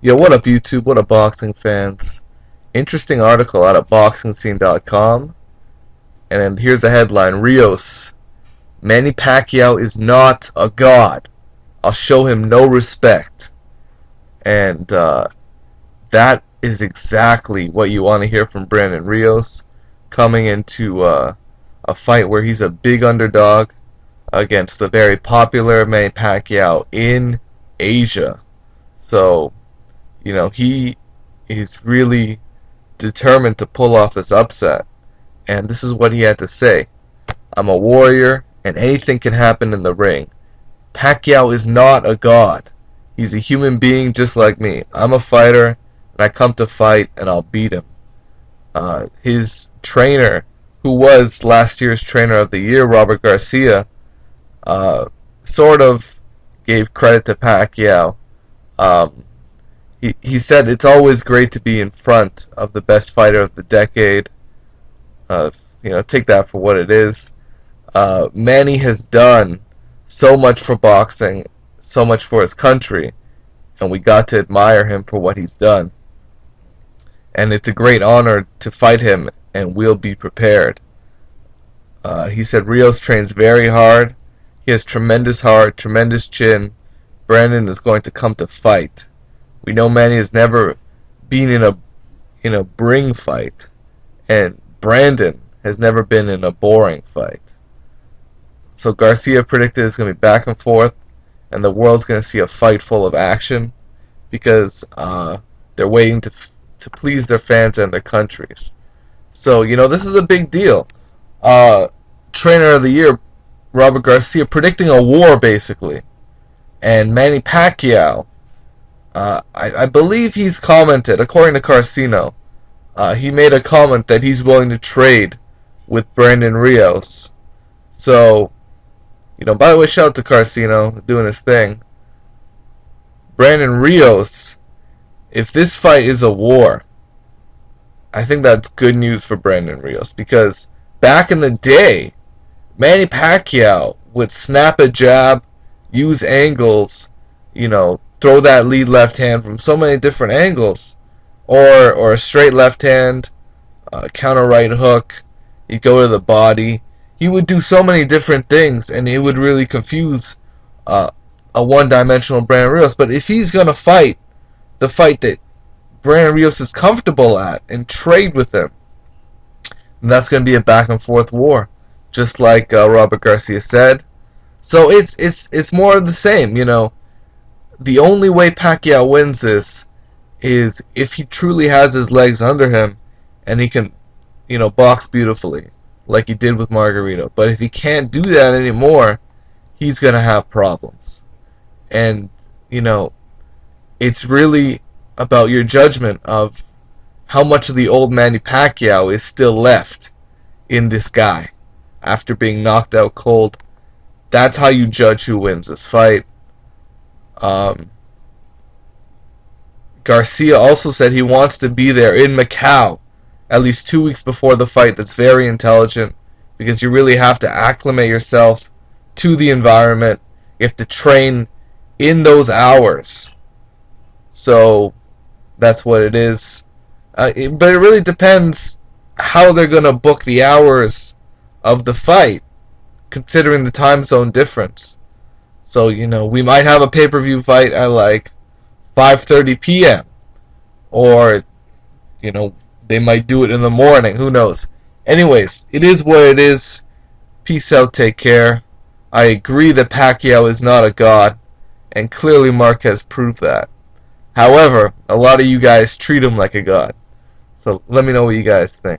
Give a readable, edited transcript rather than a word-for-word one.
Yo, what up, YouTube? What up, boxing fans? Interesting article out of BoxingScene.com. And then here's the headline: Rios, Manny Pacquiao is not a god. I'll show him no respect. And that is exactly what you want to hear from Brandon Rios coming into a fight where he's a big underdog against the very popular Manny Pacquiao in Asia. So, he is really determined to pull off this upset. And this is what he had to say: I'm a warrior, and anything can happen in the ring. Pacquiao is not a god. He's a human being just like me. I'm a fighter, and I come to fight, and I'll beat him. His trainer, who was last year's trainer of the year, Robert Garcia, sort of gave credit to Pacquiao. Um, he said it's always great to be in front of the best fighter of the decade. Take that for what it is. Manny has done so much for boxing, so much for his country, and we got to admire him for what he's done. And it's a great honor to fight him, and we'll be prepared. He said Rios trains very hard. He has tremendous heart, tremendous chin. Brandon is going to come to fight. We know Manny has never been in a bring fight, and Brandon has never been in a boring fight. So Garcia predicted it's going to be back and forth, and the world's going to see a fight full of action because they're waiting to please their fans and their countries. So this is a big deal. Trainer of the year, Robert Garcia, predicting a war basically, and Manny Pacquiao. I believe he's commented, according to Carcino, he made a comment that he's willing to trade with Brandon Rios. So, by the way, shout out to Carcino, doing his thing. Brandon Rios, if this fight is a war, I think that's good news for Brandon Rios, because back in the day, Manny Pacquiao would snap a jab, use angles, throw that lead left hand from so many different angles, or a straight left hand, counter right hook. He'd go to the body. He would do so many different things, and it would really confuse a one-dimensional Brandon Rios. But if he's gonna fight the fight that Brandon Rios is comfortable at and trade with him, that's gonna be a back and forth war, just like Robert Garcia said. So it's more of the same, The only way Pacquiao wins this is if he truly has his legs under him and he can, box beautifully like he did with Margarito. But if he can't do that anymore, he's going to have problems. And, it's really about your judgment of how much of the old Manny Pacquiao is still left in this guy after being knocked out cold. That's how you judge who wins this fight. Garcia also said he wants to be there in Macau at least 2 weeks before the fight. That's very intelligent, because you really have to acclimate yourself to the environment. You have to train in those hours. So that's what it is. But it really depends how they're going to book the hours of the fight, considering the time zone difference. So, we might have a pay-per-view fight at like 5:30 p.m. Or, they might do it in the morning. Who knows? Anyways, it is what it is. Peace out. Take care. I agree that Pacquiao is not a god, and clearly Marquez proved that. However, a lot of you guys treat him like a god. So let me know what you guys think.